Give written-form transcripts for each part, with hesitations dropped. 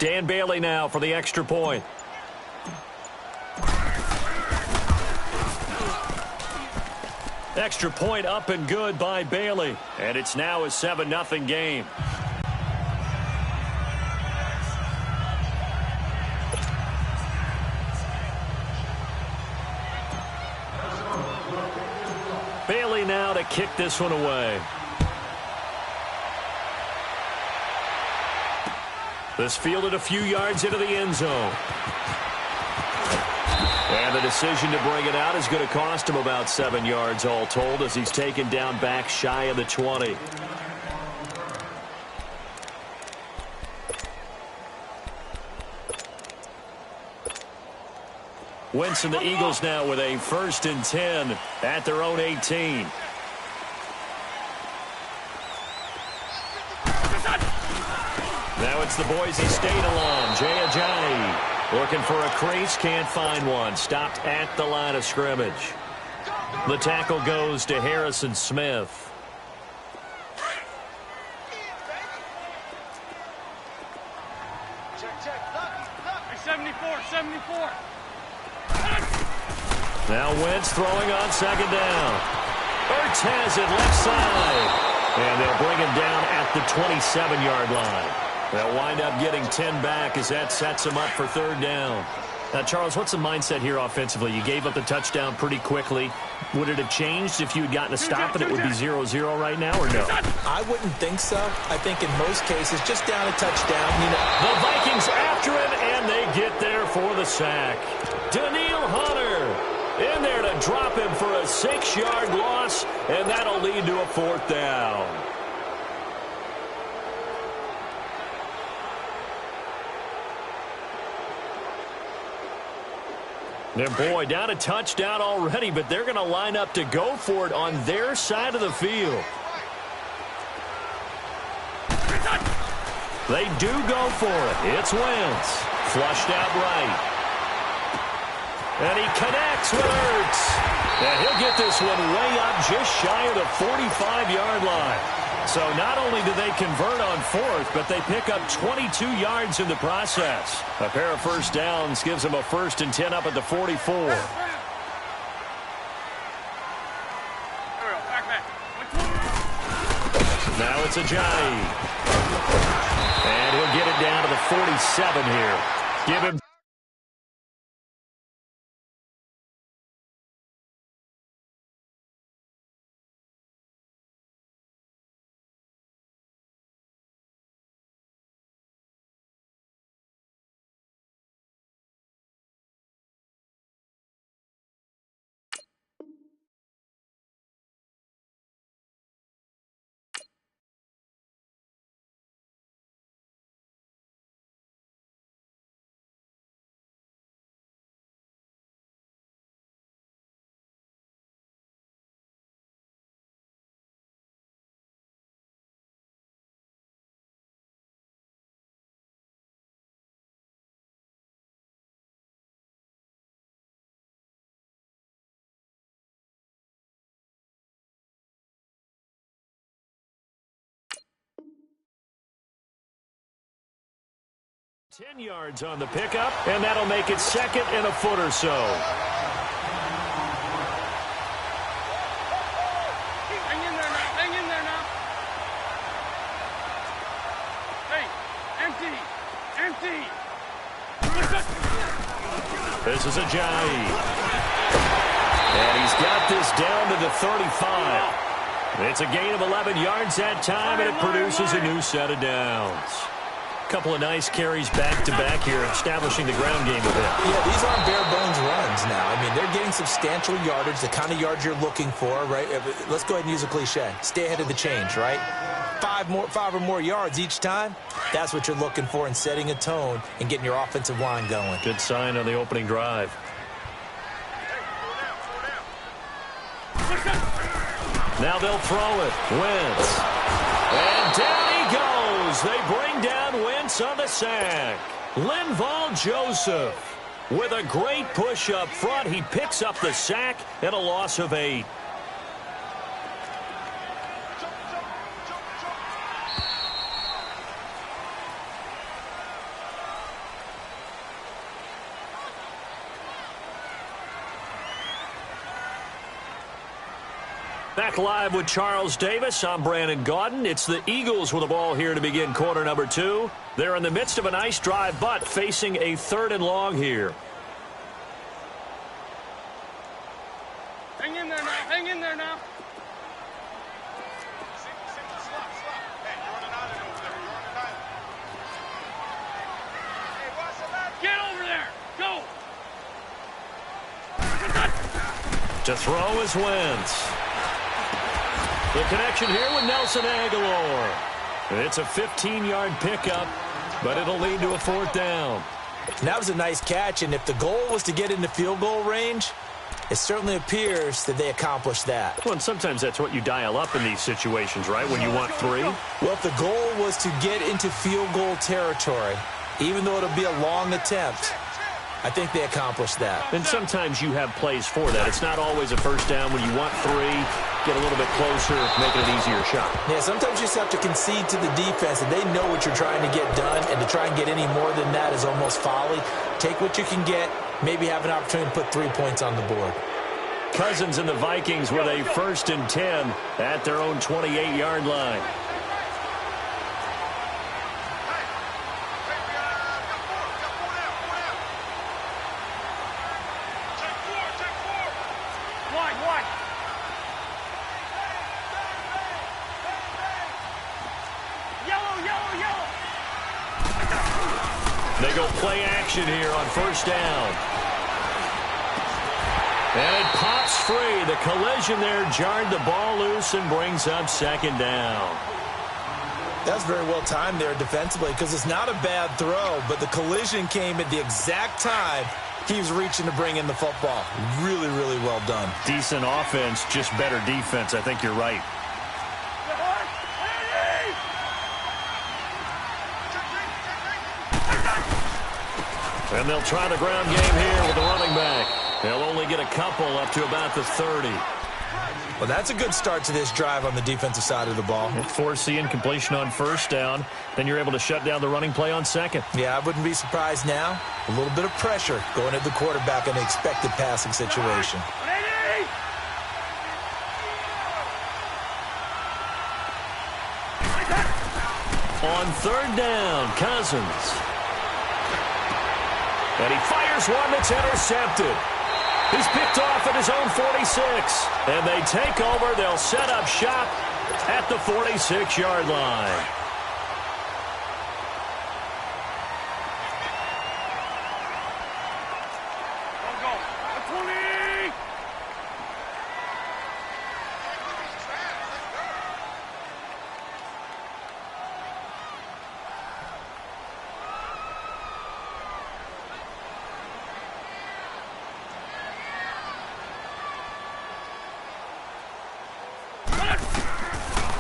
Dan Bailey now for the extra point. Extra point up and good by Bailey. And it's now a 7-0 game. Bailey now to kick this one away. This fielded a few yards into the end zone. And the decision to bring it out is going to cost him about 7 yards all told as he's taken down back shy of the 20. Wentz and the Eagles now with a 1st and 10 at their own 18. Now it's the Boise State alum, Jay Ajayi. Looking for a crease, can't find one. Stopped at the line of scrimmage. The tackle goes to Harrison Smith. Check. 74. Now Wentz throwing on 2nd down. Ertz has it left side. And they'll bring him down at the 27-yard line. They'll wind up getting 10 back as that sets him up for 3rd down. Now, Charles, what's the mindset here offensively? You gave up the touchdown pretty quickly. Would it have changed if you had gotten a stop and it would be 0-0 right now, or no? I wouldn't think so. I think in most cases, just down a touchdown. The Vikings after him, and they get there for the sack. Daniil Hunter in there to drop him for a 6-yard loss, and that'll lead to a 4th down. And boy, down a touchdown already, but they're going to line up to go for it on their side of the field. They do go for it. It's Wentz. Flushed out right. And he connects with Ertz. And he'll get this one way up just shy of the 45-yard line. So not only do they convert on 4th, but they pick up 22 yards in the process. A pair of 1st downs gives them a 1st and 10 up at the 44. Now it's Ajayi. And he'll get it down to the 47 here. Give him $10 yards on the pickup, and that'll make it 2nd and a foot or so. Hang in there now. Hey, empty. This is Ajayi. And he's got this down to the 35. It's a gain of 11 yards that time, and it produces a new set of downs. Couple of nice carries back-to-back here, establishing the ground game a bit. Yeah, these aren't bare-bones runs now. I mean, they're getting substantial yardage, the kind of yards you're looking for, right? Let's go ahead and use a cliche. Stay ahead of the change, right? 5 or more yards each time. That's what you're looking for in setting a tone and getting your offensive line going. Good sign on the opening drive. Now they'll throw it. Wentz. And down he goes. They bring down Wentz on the sack. Linval Joseph with a great push up front. He picks up the sack and a loss of 8. Back live with Charles Davis. I'm Brandon Gaudin. It's the Eagles with the ball here to begin quarter number 2. They're in the midst of a nice drive, but facing a 3rd and long here. Hang in there now. Hang in there now. Get over there. Go. To throw is Wentz. The connection here with Nelson Aguilar. It's a 15-yard pickup, but it'll lead to a 4th down. That was a nice catch, and if the goal was to get into field goal range, it certainly appears that they accomplished that. Well, and sometimes that's what you dial up in these situations, right, when you want 3? Well, if the goal was to get into field goal territory, even though it'll be a long attempt, I think they accomplished that. And sometimes you have plays for that. It's not always a first down when you want 3, get a little bit closer, make it an easier shot. Yeah, sometimes you just have to concede to the defense, and they know what you're trying to get done, and to try and get any more than that is almost folly. Take what you can get, maybe have an opportunity to put 3 points on the board. Cousins and the Vikings with a 1st and 10 at their own 28-yard line. They go play action here on 1st down. And it pops free. The collision there jarred the ball loose and brings up 2nd down. That's very well timed there defensively, because it's not a bad throw, but the collision came at the exact time he was reaching to bring in the football. Really, really well done. Decent offense, just better defense. I think you're right. And they'll try the ground game here with the running back. They'll only get a couple up to about the 30. Well, that's a good start to this drive on the defensive side of the ball. Force the incompletion on 1st down. Then you're able to shut down the running play on 2nd. Yeah, I wouldn't be surprised now. A little bit of pressure going at the quarterback in an expected passing situation. On 3rd down, Cousins. And he fires one that's intercepted. He's picked off at his own 46. And they take over. They'll set up shop at the 46-yard line.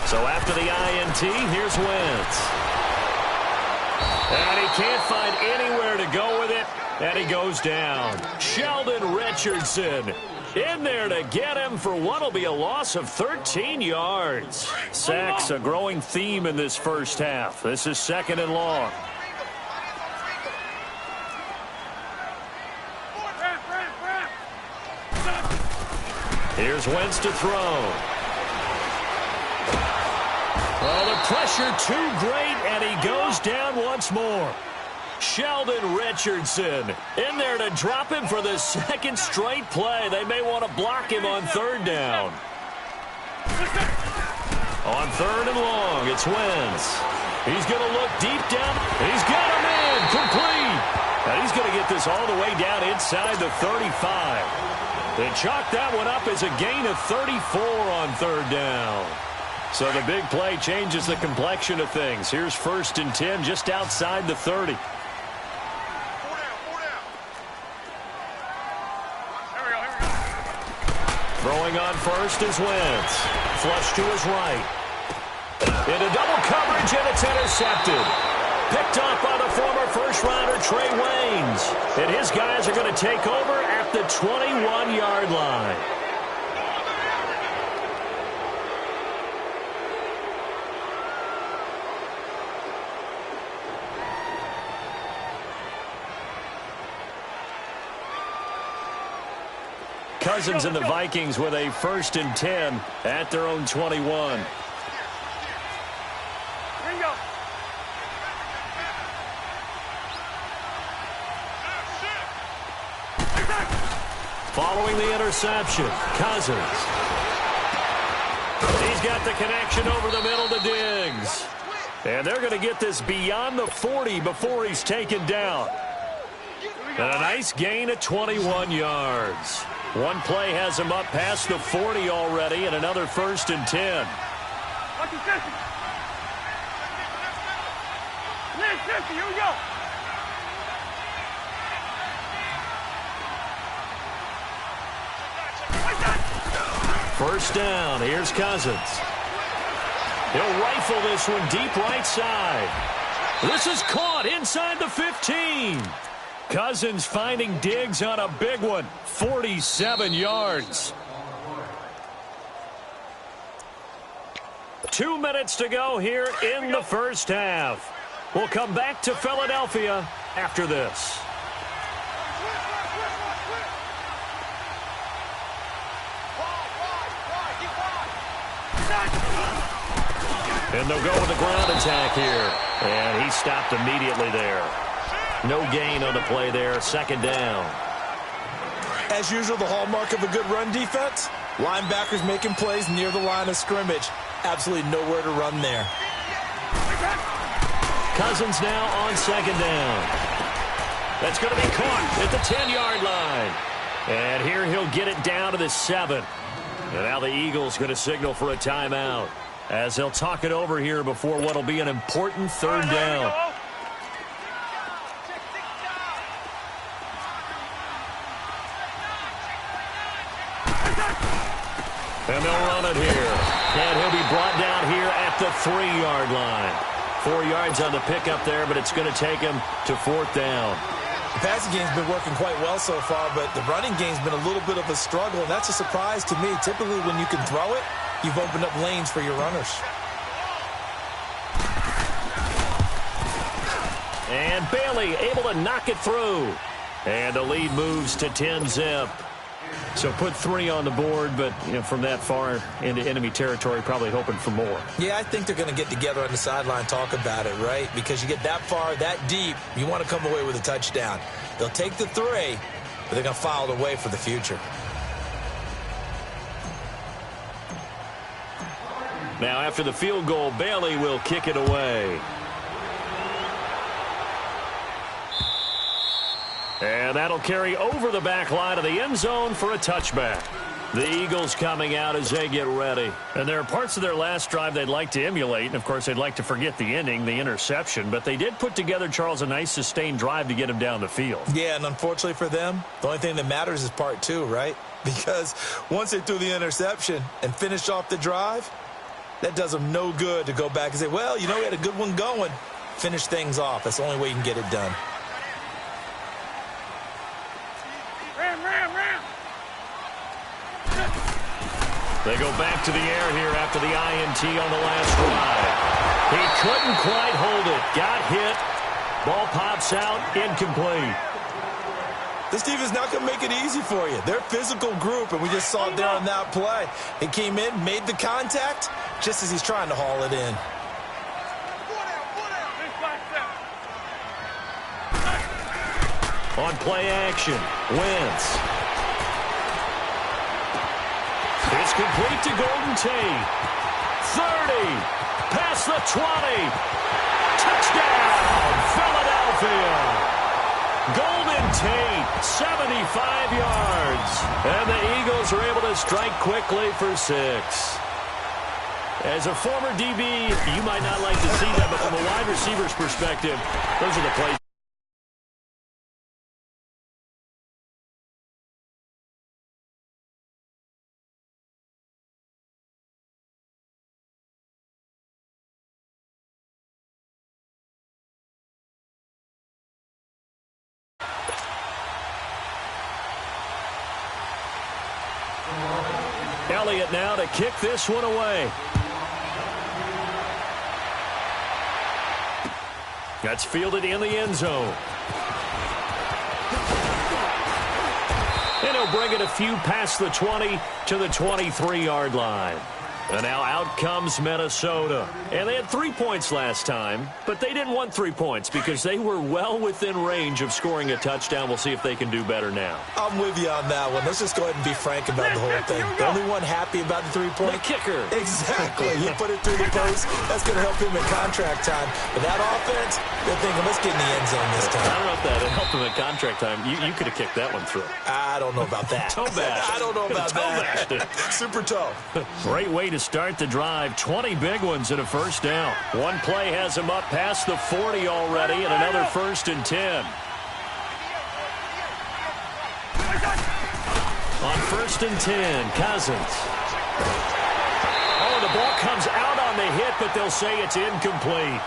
So after the INT, here's Wentz. And he can't find anywhere to go with it, and he goes down. Sheldon Richardson in there to get him for what will be a loss of 13 yards. Sacks, a growing theme in this first half. This is 2nd and long. Here's Wentz to throw. Oh, the pressure too great, and he goes down once more. Sheldon Richardson in there to drop him for the 2nd straight play. They may want to block him on 3rd down. On 3rd and long, it's Wentz. He's going to look deep down. He's got him in, complete. And he's going to get this all the way down inside the 35. They chalk that one up as a gain of 34 on 3rd down. So the big play changes the complexion of things. Here's 1st and 10 just outside the 30. Throwing on 1st is Wentz. Flush to his right. Into double coverage, and it's intercepted. Picked off by the former first-rounder Trey Waynes. And his guys are going to take over at the 21-yard line. Cousins and the Vikings with a 1st and 10 at their own 21. Following the interception, Cousins. He's got the connection over the middle to Diggs. And they're going to get this beyond the 40 before he's taken down. And a nice gain of 21 yards. One play has him up past the 40 already, and another 1st and 10. Here we go. First down. Here's Cousins. He'll rifle this one deep right side. This is caught inside the 15. Cousins finding Diggs on a big one. 47 yards. 2 minutes to go here in the first half. We'll come back to Philadelphia after this. And they'll go with the ground attack here. And he stopped immediately there. No gain on the play there. 2nd down. As usual, the hallmark of a good run defense, linebackers making plays near the line of scrimmage. Absolutely nowhere to run there. Cousins now on 2nd down. That's going to be caught at the 10-yard line. And here he'll get it down to the 7. And now the Eagles going to signal for a timeout as they'll talk it over here before what will be an important 3rd down. And they'll run it here. And he'll be brought down here at the 3-yard line. 4 yards on the pickup there, but it's going to take him to 4th down. The passing game's been working quite well so far, but the running game's been a little bit of a struggle, and that's a surprise to me. Typically, when you can throw it, you've opened up lanes for your runners. And Bailey able to knock it through. And the lead moves to 10-zip. So put 3 on the board, but from that far into enemy territory, probably hoping for more. Yeah, I think they're going to get together on the sideline, talk about it, right? Because you get that far, that deep, you want to come away with a touchdown. They'll take the 3, but they're going to file it away for the future. Now, after the field goal, Bailey will kick it away. And that'll carry over the back line of the end zone for a touchback. The Eagles coming out as they get ready. And there are parts of their last drive they'd like to emulate. And, of course, they'd like to forget the ending, the interception. But they did put together, Charles, a nice sustained drive to get him down the field. Yeah, and unfortunately for them, the only thing that matters is part 2, right? Because once they threw the interception and finished off the drive, that does them no good to go back and say, well, we had a good one going. Finish things off. That's the only way you can get it done. They go back to the air here after the INT on the last drive. He couldn't quite hold it. Got hit. Ball pops out. Incomplete. This team is not going to make it easy for you. They're a physical group, and we just saw it there on that play. He came in, made the contact, just as he's trying to haul it in. On play action, Wentz. It's complete to Golden Tate. 30. Past the 20. Touchdown, Philadelphia. Golden Tate, 75 yards. And the Eagles are able to strike quickly for 6. As a former DB, you might not like to see that, but from a wide receiver's perspective, those are the plays. Elliott now to kick this one away. That's fielded in the end zone. And he'll bring it a few past the 20 to the 23-yard line. And now out comes Minnesota. And they had 3 points last time, but they didn't want 3 points because they were well within range of scoring a touchdown. We'll see if they can do better now. I'm with you on that one. Let's just go ahead and be frank about the whole thing. The only one happy about the 3-point? The kicker. Exactly. He put it through the post. That's going to help him in contract time. But that offense, they're thinking, let's get in the end zone this time. I don't know if that helped him in contract time. You could have kicked that one through. I don't know about that. Toe bash. I don't know about that. Super toe. Great way to start the drive. 20 big ones and a first down. One play has him up past the 40 already, and another 1st and 10. On 1st and 10, Cousins. Oh, the ball comes out on the hit, but they'll say it's incomplete.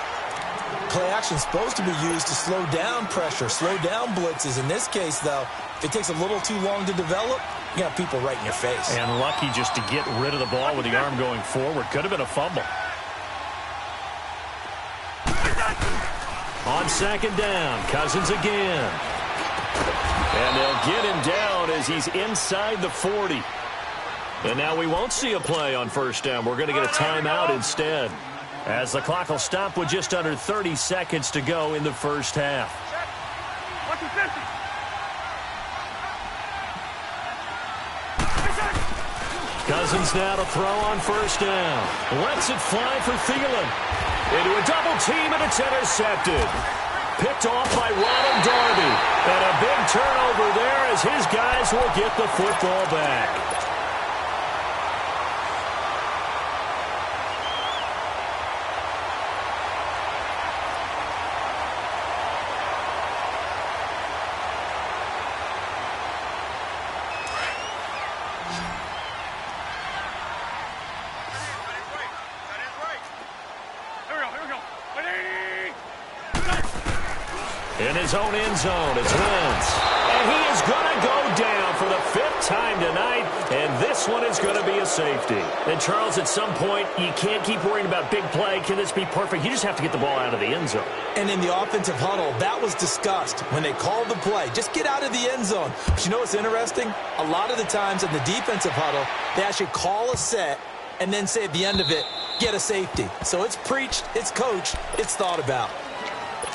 Play action supposed to be used to slow down pressure, slow down blitzes. In this case, though, if it takes a little too long to develop, you got people right in your face. And lucky just to get rid of the ball with the arm going forward. Could have been a fumble. On 2nd down, Cousins again. And they'll get him down as he's inside the 40. And now we won't see a play on 1st down. We're going to get a timeout instead, as the clock will stop with just under 30 seconds to go in the first half. Cousins now to throw on 1st down. Lets it fly for Thielen. Into a double team, and it's intercepted. Picked off by Ronald Darby. And a big turnover there as his guys will get the football back. In his own end zone, it's Wentz. And he is going to go down for the 5th time tonight, and this one is going to be a safety. And, Charles, at some point, you can't keep worrying about big play. Can this be perfect? You just have to get the ball out of the end zone. And in the offensive huddle, that was discussed when they called the play. Just get out of the end zone. But you know what's interesting? A lot of the times in the defensive huddle, they actually call a set and then say at the end of it, get a safety. So it's preached, it's coached, it's thought about.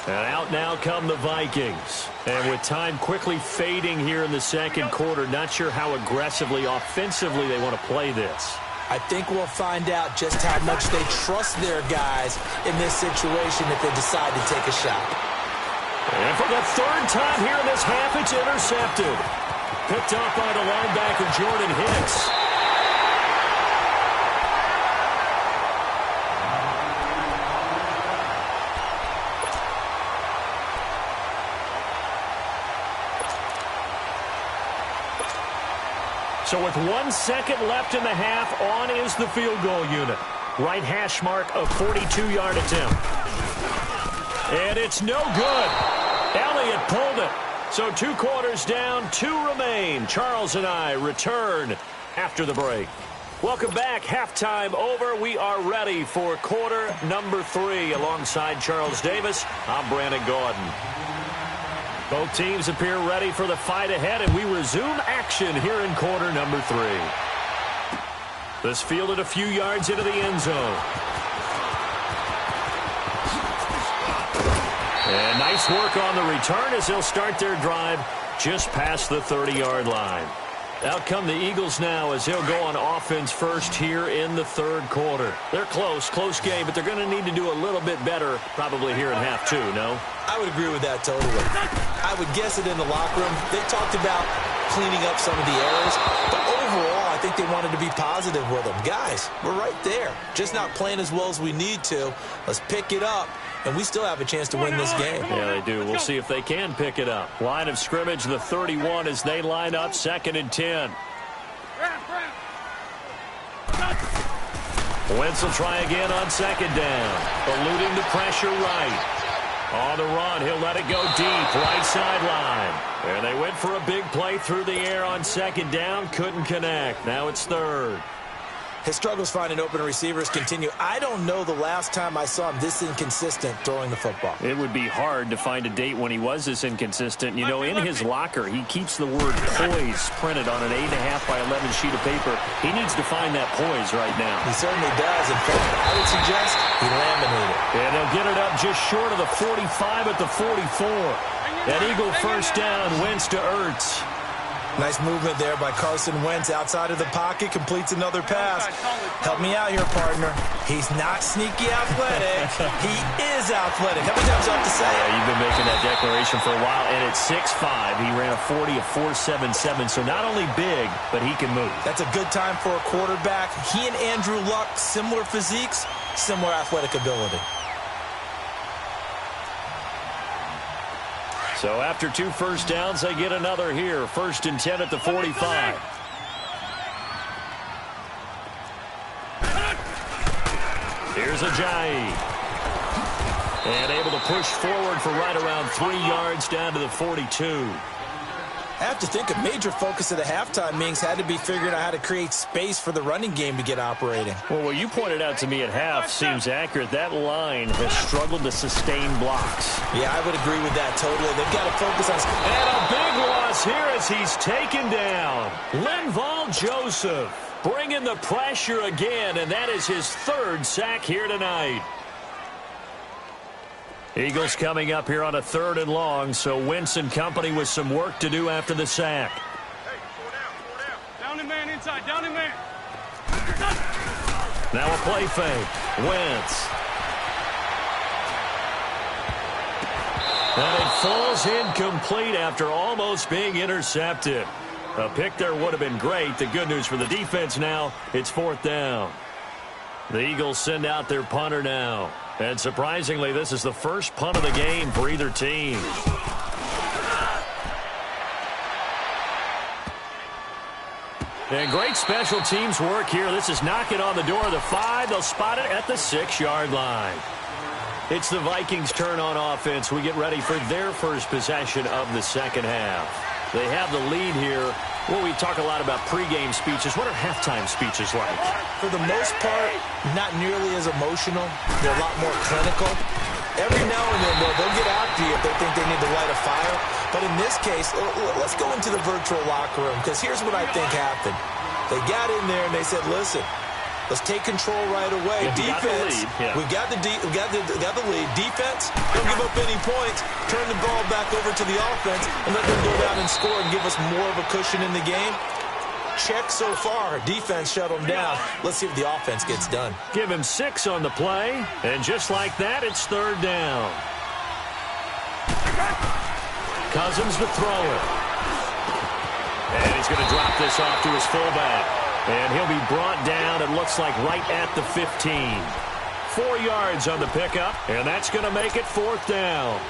And out now come the Vikings. And with time quickly fading here in the second quarter, not sure how aggressively, offensively they want to play this. I think we'll find out just how much they trust their guys in this situation if they decide to take a shot. And for the 3rd time here in this half, it's intercepted. Picked up by the linebacker, Jordan Hicks. So with 1 second left in the half, on is the field goal unit. Right hash mark, a 42-yard attempt. And it's no good. Elliott pulled it. So 2 quarters down, 2 remain. Charles and I return after the break. Welcome back. Halftime over. We are ready for quarter number 3. Alongside Charles Davis, I'm Brandon Gaudin. Both teams appear ready for the fight ahead, and we resume action here in quarter number 3. This fielded a few yards into the end zone. And nice work on the return as they'll start their drive just past the 30-yard line. Out come the Eagles now as they'll go on offense first here in the 3rd quarter. They're close game, but they're going to need to do a little bit better probably here in half 2, no? I would agree with that totally. I would guess it in the locker room. They talked about cleaning up some of the errors, but overall, I think they wanted to be positive with them. Guys, we're right there. Just not playing as well as we need to. Let's pick it up, and we still have a chance to win this game. Yeah, they do. We'll see if they can pick it up. Line of scrimmage, the 31 as they line up, 2nd and 10. Wentz will try again on 2nd down. Eluding the pressure right. On the run, he'll let it go deep, right sideline. And they went for a big play through the air on 2nd down, couldn't connect. Now it's 3rd. His struggles finding open receivers continue. I don't know the last time I saw him this inconsistent throwing the football. It would be hard to find a date when he was this inconsistent. You know, in his locker, he keeps the word poise printed on an 8.5 by 11 sheet of paper. He needs to find that poise right now. He certainly does. In fact, I would suggest he laminated. And he'll get it up just short of the 45 at the 44. An Eagle first down, Wentz to Ertz. Nice movement there by Carson Wentz outside of the pocket, completes another pass. Help me out here, partner. He's not sneaky athletic. He is athletic. How many times do I have to say it? Yeah, you've been making that declaration for a while, and at 6'5", he ran a 40 of 4.77, so not only big, but he can move. That's a good time for a quarterback. He and Andrew Luck, similar physiques, similar athletic ability. So after 2 first downs, they get another here. 1st and 10 at the 45. Here's Ajayi. And able to push forward for right around 3 yards down to the 42. I have to think a major focus of the halftime meetings had to be figuring out how to create space for the running game to get operating. Well, what you pointed out to me at half seems accurate. That line has struggled to sustain blocks. Yeah, I would agree with that totally. They've got to focus on... And a big loss here as he's taken down. Linval Joseph bringing the pressure again, and that is his 3rd sack here tonight. Eagles coming up here on a 3rd and long, so Wentz and company with some work to do after the sack. Hey, down and man inside, down and man. Now a play fake. Wentz. And it falls incomplete after almost being intercepted. A pick there would have been great. The good news for the defense now, it's 4th down. The Eagles send out their punter now. And surprisingly, this is the first punt of the game for either team. And great special teams work here. This is knocking on the door of the 5. They'll spot it at the 6-yard line. It's the Vikings' turn on offense. We get ready for their first possession of the second half. They have the lead here. Well, we talk a lot about pregame speeches. What are halftime speeches like? For the most part, not nearly as emotional. They're a lot more clinical. Every now and then, they'll get after you if they think they need to light a fire. But in this case, let's go into the virtual locker room, because here's what I think happened. They got in there and they said, listen, let's take control right away. Defense, we got the lead. Defense, don't give up any points. Turn the ball back over to the offense and let them go down and score and give us more of a cushion in the game. Check so far. Defense shut them down. Let's see if the offense gets done. Give him 6 on the play, and just like that, it's 3rd down. Cousins to throw it. And he's going to drop this off to his fullback. And he'll be brought down, it looks like, right at the 15. 4 yards on the pickup, and that's going to make it 4th down.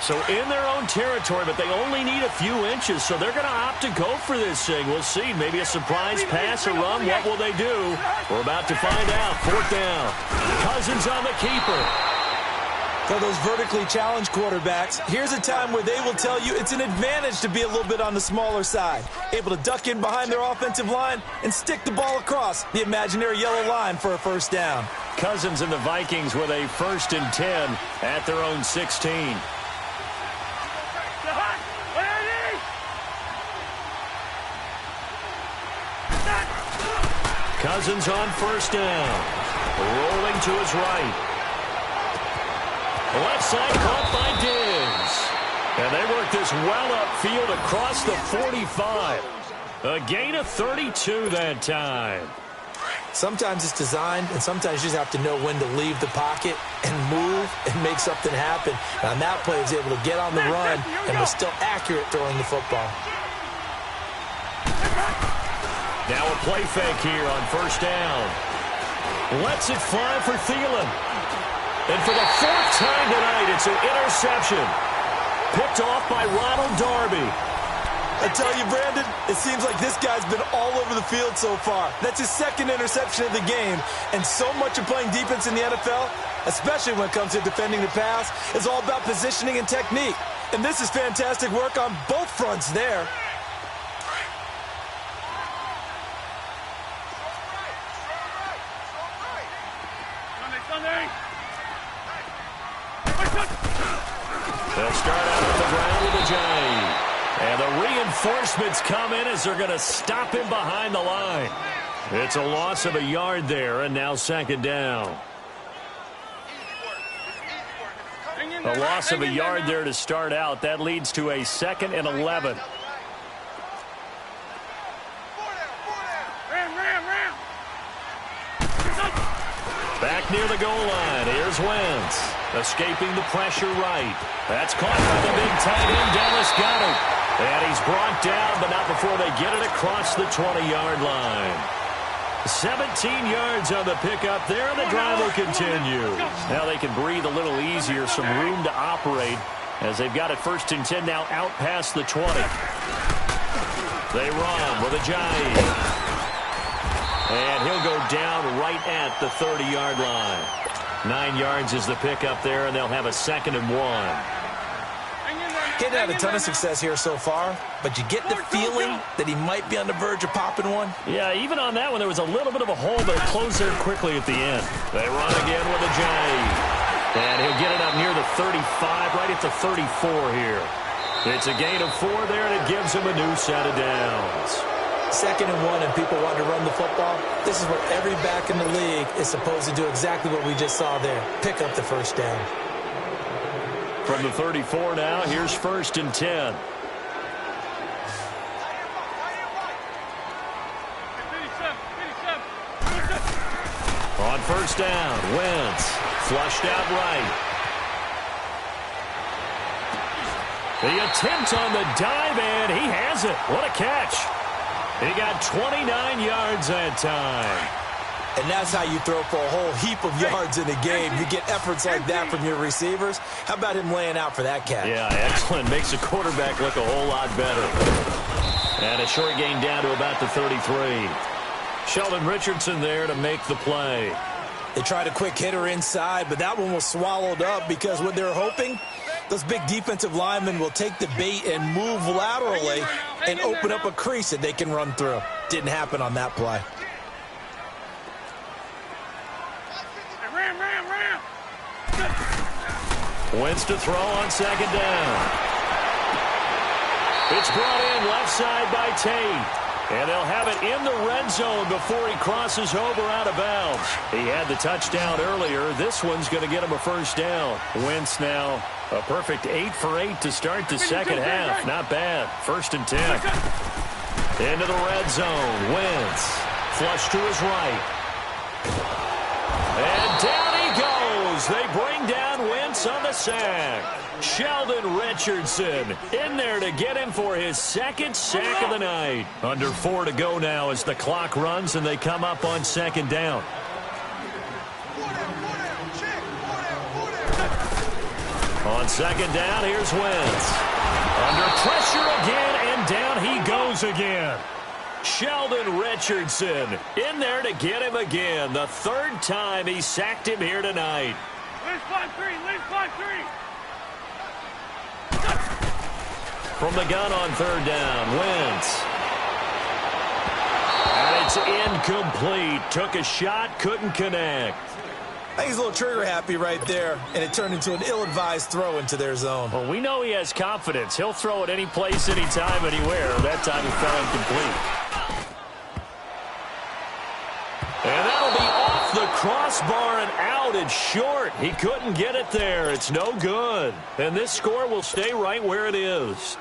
So in their own territory, but they only need a few inches, so they're going to opt to go for this thing. We'll see. Maybe a surprise pass or run. What will they do? We're about to find out. 4th down. Cousins on the keeper. For those vertically challenged quarterbacks, here's a time where they will tell you it's an advantage to be a little bit on the smaller side. Able to duck in behind their offensive line and stick the ball across the imaginary yellow line for a 1st down. Cousins and the Vikings with a 1st and 10 at their own 16. Cousins on 1st down. Rolling to his right. Left side caught by Diggs. And they work this well upfield across the 45. A gain of 32 that time. Sometimes it's designed, and sometimes you just have to know when to leave the pocket and move and make something happen. And on that play, he was able to get on the run and was still accurate throwing the football. Now a play fake here on 1st down. Lets it fly for Thielen. And for the 4th time tonight, it's an interception. Picked off by Ronald Darby. I tell you, Brandon, it seems like this guy's been all over the field so far. That's his 2nd interception of the game. And so much of playing defense in the NFL, especially when it comes to defending the pass, is all about positioning and technique. And this is fantastic work on both fronts there. They'll start out at the ground with a J. And the reinforcements come in as they're going to stop him behind the line. It's a loss of a yard there, and now second down. A loss of a yard there to start out. That leads to a 2nd and 11. Back near the goal line. Here's Wentz. Escaping the pressure right. That's caught by the big tight end. Dallas got it. And he's brought down, but not before they get it across the 20-yard line. 17 yards on the pickup there, and the drive will continue. Now they can breathe a little easier, some room to operate, as they've got it 1st and 10 now out past the 20. They run with a jive. And he'll go down right at the 30-yard line. 9 yards is the pickup there, and they'll have a 2nd and 1. Getting had a ton of success here so far, but you get the feeling that he might be on the verge of popping one. Yeah, even on that one, there was a little bit of a hole, but it closed there quickly at the end. They run again with a J. And he'll get it up near the 35, right at the 34 here. It's a gain of 4 there, and it gives him a new set of downs. 2nd and 1, and people want to run the football. This is where every back in the league is supposed to do exactly what we just saw there. Pick up the first down. From the 34 now, here's 1st and 10. On 1st down, Wentz flushed out right. The attempt on the dive, and he has it. What a catch. He got 29 yards that time. And that's how you throw for a whole heap of yards in a game. You get efforts like that from your receivers. How about him laying out for that catch? Yeah, excellent. Makes the quarterback look a whole lot better. And a short gain down to about the 33. Sheldon Richardson there to make the play. They tried a quick hitter inside, but that one was swallowed up because what they're hoping, those big defensive linemen will take the bait and move laterally and open up a crease that they can run through. Didn't happen on that play. Wentz to throw on 2nd down. It's brought in left side by Tate. And they'll have it in the red zone before he crosses over out of bounds. He had the touchdown earlier. This one's going to get him a 1st down. Wentz now a perfect 8 for 8 to start the second half. Not bad. 1st and 10. Into the red zone. Wentz flush to his right. And down he goes. They bring down Wentz on the sack. Sheldon Richardson in there to get him for his 2nd sack of the night. Under 4 to go now as the clock runs and they come up on 2nd down. On 2nd down, here's Wentz. Under pressure again, and down he goes again. Sheldon Richardson in there to get him again. The 3rd time he sacked him here tonight. Lynch 5-3, Lynch 5-3. From the gun on 3rd down, Wentz. And it's incomplete. Took a shot, couldn't connect. I think he's a little trigger happy right there, and it turned into an ill-advised throw into their zone. Well, we know he has confidence. He'll throw it any place, anytime, anywhere. That time it fell incomplete. And that'll be off the crossbar and out. It's short. He couldn't get it there. It's no good. And this score will stay right where it is.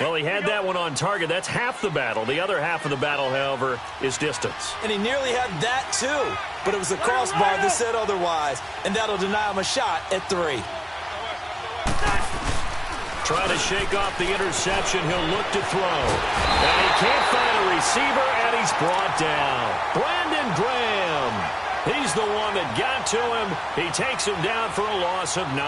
Well, he had that one on target. That's half the battle. The other half of the battle, however, is distance. And he nearly had that, too. But it was the crossbar that said otherwise. And that'll deny him a shot at 3. Trying to shake off the interception. He'll look to throw. And he can't find a receiver, and he's brought down. Brandon Graham. He's the one that got to him. He takes him down for a loss of 9.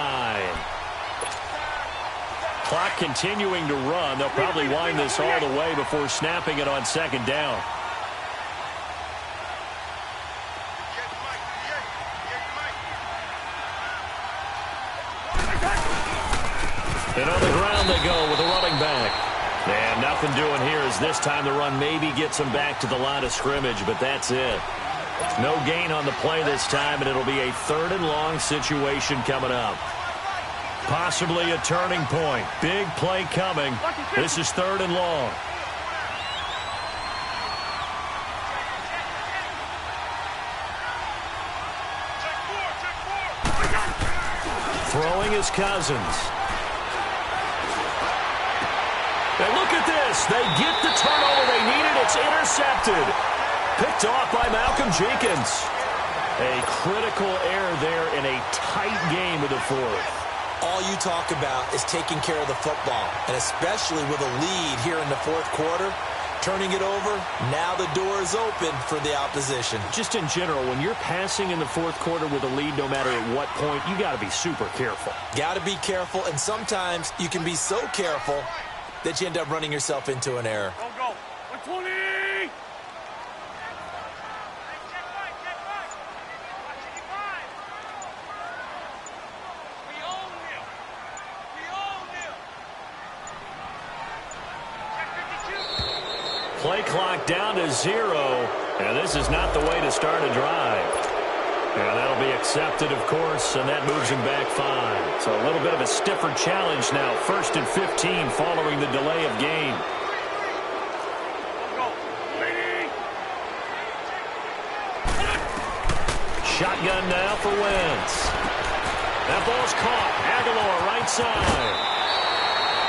Clock continuing to run. They'll probably wind this all the way before snapping it on 2nd down. And on the ground they go with a running back. And nothing doing here as this time the run maybe gets him back to the line of scrimmage, but that's it. No gain on the play this time, and it'll be a 3rd and long situation coming up. Possibly a turning point. Big play coming. This is 3rd and long. Throwing is Cousins. And look at this. They get the turnover they needed. It's intercepted. Picked off by Malcolm Jenkins. A critical error there in a tight game of the 4th. All you talk about is taking care of the football, and especially with a lead here in the 4th quarter, turning it over, now the door is open for the opposition. Just in general, when you're passing in the 4th quarter with a lead, no matter at what point, you got to be super careful. Got to be careful, and sometimes you can be so careful that you end up running yourself into an error. Go. 120! Play clock down to 0, and this is not the way to start a drive. And that'll be accepted, of course, and that moves him back 5. So a little bit of a stiffer challenge now. 1st and 15 following the delay of game. Shotgun now for Wentz. That ball's caught. Aguilar right side.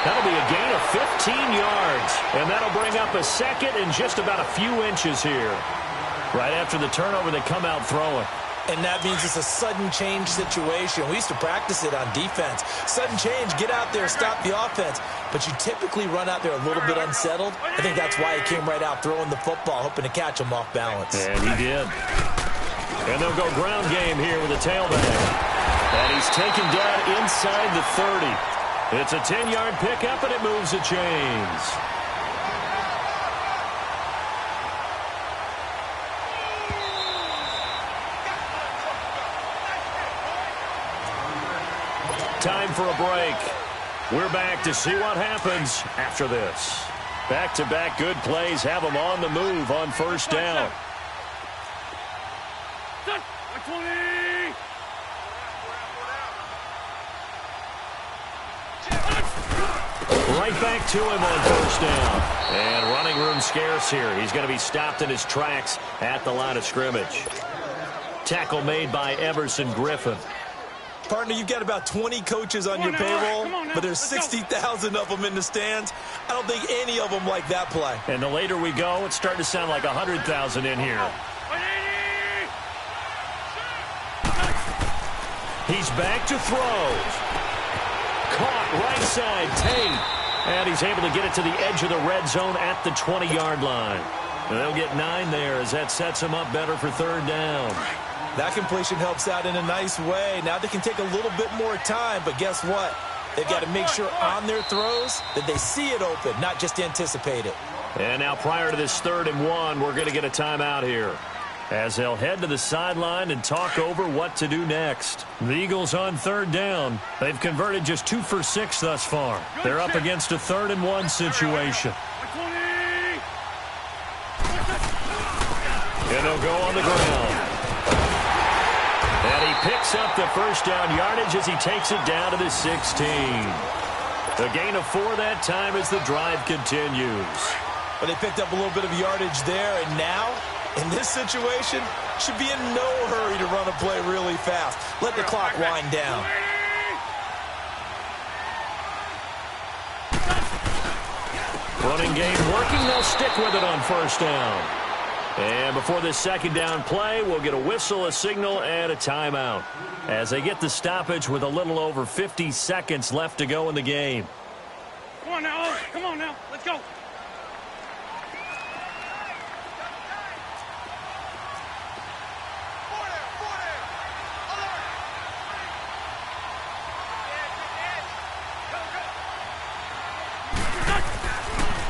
That'll be a gain of 15 yards, and that'll bring up a 2nd and just about a few inches here. Right after the turnover, they come out throwing. And that means it's a sudden change situation. We used to practice it on defense. Sudden change, get out there, stop the offense. But you typically run out there a little bit unsettled. I think that's why he came right out throwing the football, hoping to catch him off balance. And he did. And they'll go ground game here with a tailback. And he's taken down inside the 30. It's a 10-yard pickup, and it moves the chains. Time for a break. We're back to see what happens after this. Back-to-back good plays have them on the move on 1st down. Right back to him on 1st down. And running room scarce here. He's going to be stopped in his tracks at the line of scrimmage. Tackle made by Emerson Griffin. Partner, you've got about 20 coaches on your payroll, but there's 60,000 of them in the stands. I don't think any of them like that play. And the later we go, it's starting to sound like 100,000 in here. He's back to throw. Caught right side, Tate. And he's able to get it to the edge of the red zone at the 20-yard line. And they'll get 9 there as that sets him up better for 3rd down. That completion helps out in a nice way. Now they can take a little bit more time, but guess what? They've got to make sure on their throws that they see it open, not just anticipate it. And now prior to this 3rd and 1, we're going to get a timeout here, as they'll head to the sideline and talk over what to do next. The Eagles on 3rd down. They've converted just 2 for 6 thus far. They're up against a 3rd and 1 situation. And they'll go on the ground. And he picks up the 1st down yardage as he takes it down to the 16. A gain of 4 that time as the drive continues. But they picked up a little bit of yardage there, and now, in this situation, should be in no hurry to run a play really fast. Let the clock wind down. Running game working. They'll stick with it on 1st down. And before this 2nd down play, we'll get a whistle, a signal, and a timeout as they get the stoppage with a little over 50 seconds left to go in the game. Come on now. Come on now. Let's go.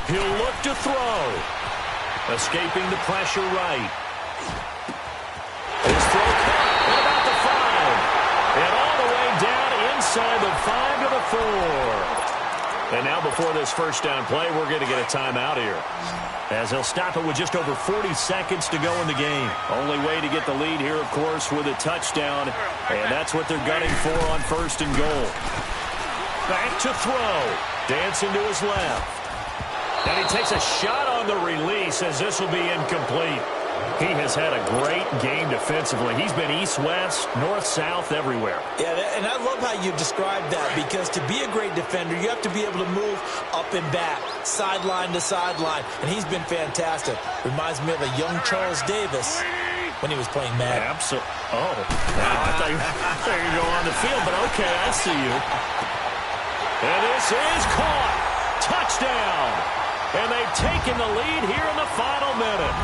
He'll look to throw. Escaping the pressure right. His throw caught at about the 5. And all the way down inside the 5 to the 4. And now before this 1st down play, we're going to get a timeout here, as they'll stop it with just over 40 seconds to go in the game. Only way to get the lead here, of course, with a touchdown. And that's what they're gunning for on 1st and goal. Back to throw. Dancing to his left. And he takes a shot on the release as this will be incomplete. He has had a great game defensively. He's been east-west, north-south, everywhere. Yeah, and I love how you described that, because to be a great defender, you have to be able to move up and back, sideline to sideline, and he's been fantastic. Reminds me of a young Charles Davis when he was playing Madden. Absolutely. Oh, now I thought you were going on the field, but okay, I see you. And this is caught. Touchdown. And they've taken the lead here in the final minute.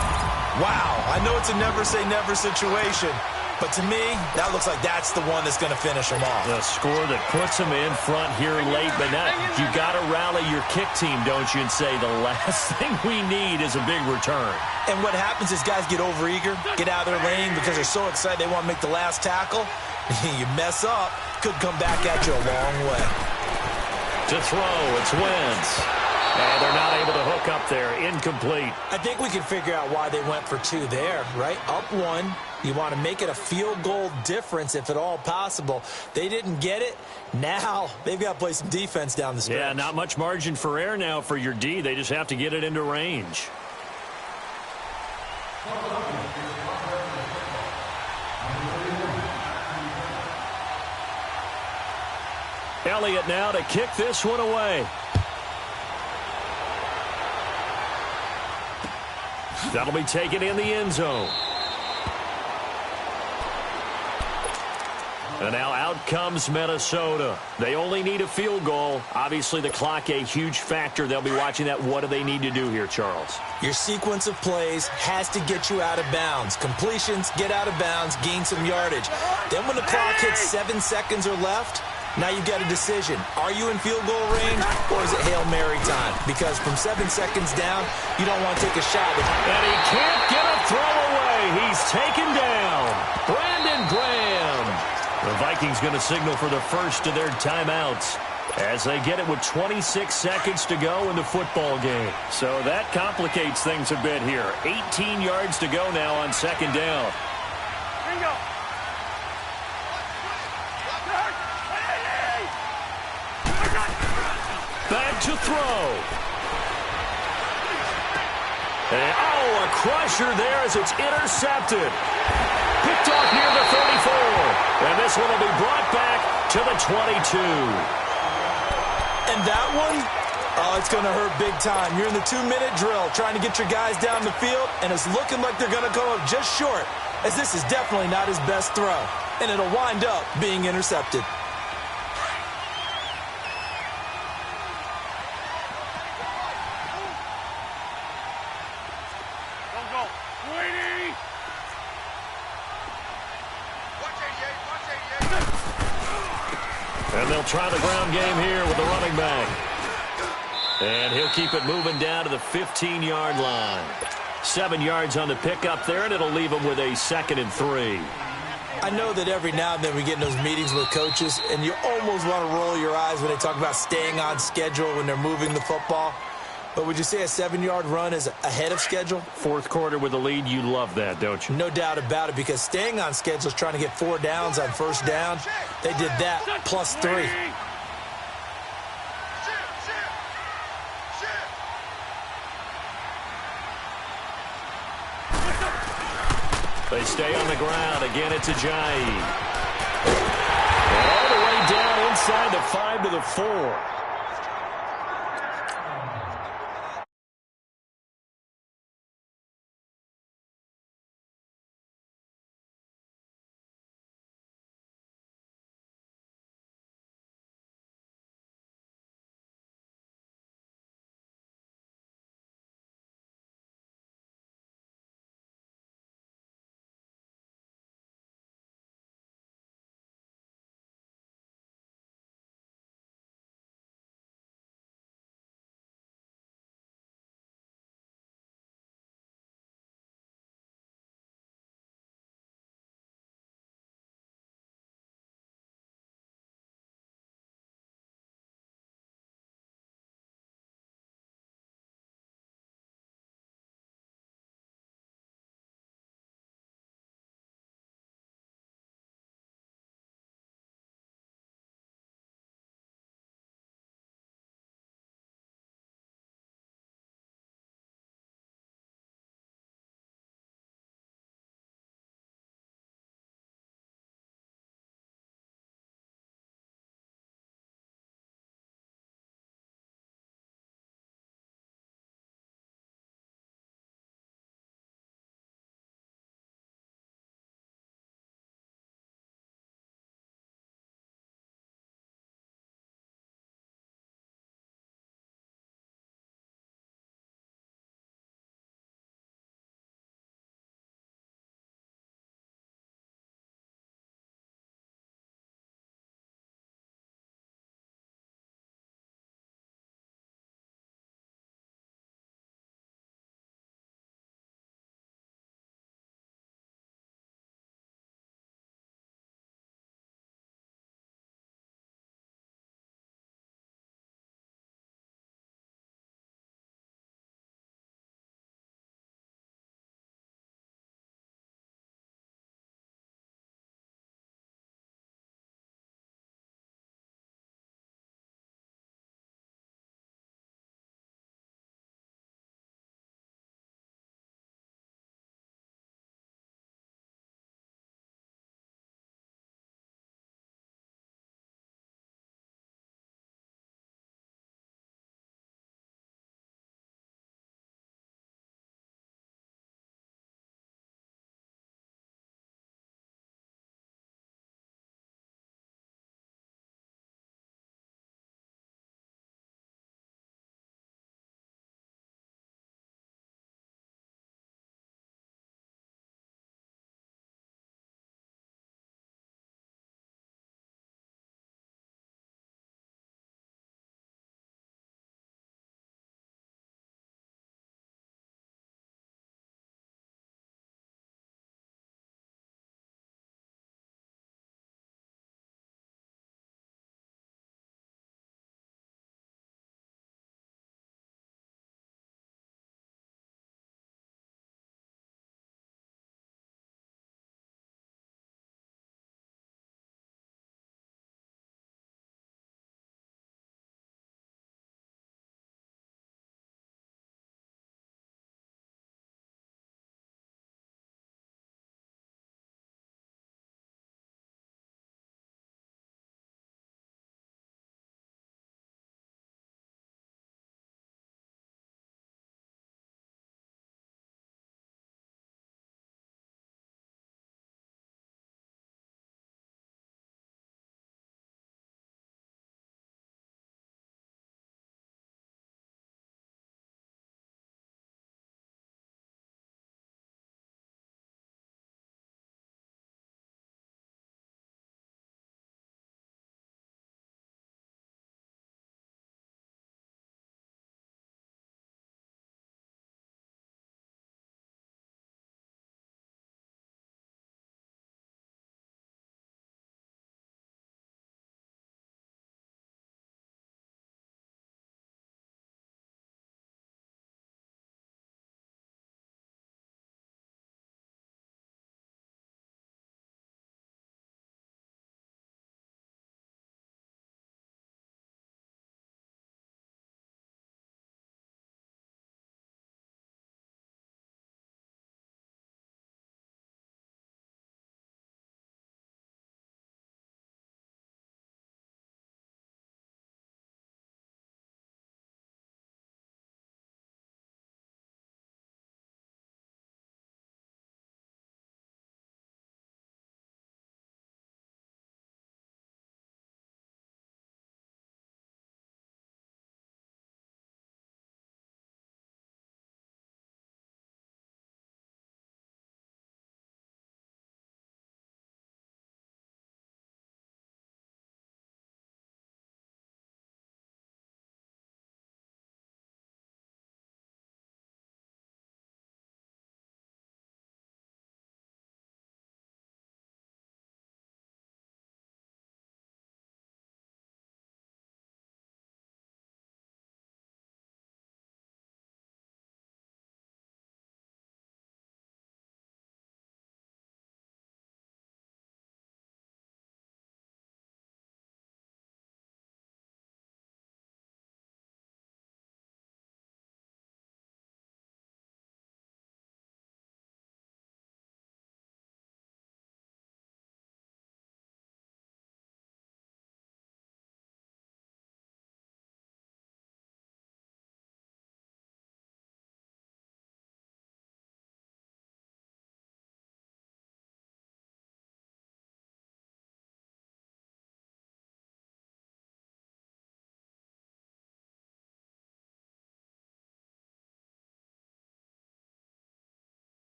Wow, I know it's a never-say-never situation, but to me, that looks like that's the one that's going to finish them off. The score that puts them in front here late, but now you got to rally your kick team, don't you, and say the last thing we need is a big return. And what happens is guys get overeager, get out of their lane because they're so excited they want to make the last tackle. You mess up, could come back at you a long way. To throw, it's Wentz. And they're not able to hook up there. Incomplete. I think we can figure out why they went for two there, right? Up one. You want to make it a field goal difference if at all possible. They didn't get it. Now they've got to play some defense down the stretch. Yeah, not much margin for error now for your D. They just have to get it into range. Elliott now to kick this one away. That'll be taken in the end zone. And now out comes Minnesota. They only need a field goal. Obviously, the clock a huge factor. They'll be watching that. What do they need to do here, Charles? Your sequence of plays has to get you out of bounds. Completions, get out of bounds, gain some yardage. Then when the clock hits 7 seconds or left, now you've got a decision. Are you in field goal range, or is it Hail Mary time? Because from 7 seconds down, you don't want to take a shot. And he can't get a throw away. He's taken down. Brandon Graham. The Vikings going to signal for the first of their timeouts as they get it with 26 seconds to go in the football game. So that complicates things a bit here. 18 yards to go now on second down. Bingo. Back to throw. And, oh, a crusher there as it's intercepted. Picked off near the 34. And this one will be brought back to the 22. And that one, oh, it's going to hurt big time. You're in the 2-minute drill trying to get your guys down the field, and it's looking like they're going to come up just short, as this is definitely not his best throw. And it'll wind up being intercepted. And they'll try the ground game here with the running back. And he'll keep it moving down to the 15-yard line. 7 yards on the pickup there, and it'll leave them with a 2nd and 3. I know that every now and then we get in those meetings with coaches, and you almost want to roll your eyes when they talk about staying on schedule when they're moving the football. But would you say a 7-yard run is ahead of schedule? Fourth quarter with the lead, you love that, don't you? No doubt about it, because staying on schedule is trying to get 4 downs on first down. They did that plus 3. They stay on the ground. Again, it's Ajayi. And all the way down inside the 5 to the 4.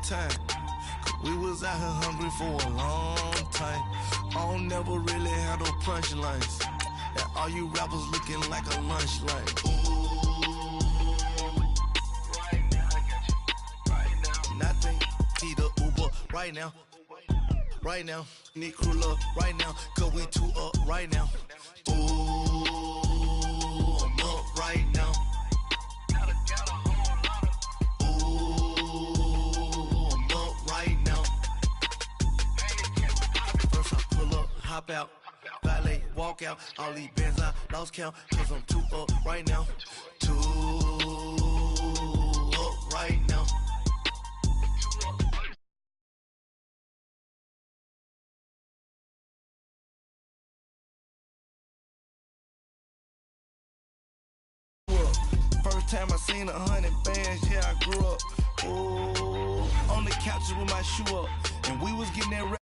time. We was out here hungry for a long time. I don't never really have no punchlines. And all you rappers looking like a lunch line. Right now, I got you. Right now. Nothing, need a Uber right now. Right now, need crew up right now. Cause we two up right now. Ooh, I'm up right now. Hop out, valet, walk out. All these bands I lost count. Cause I'm too up right now. Too up right now. First time I seen 100 bands, yeah, I grew up. Ooh, on the couches with my shoe up. And we was getting that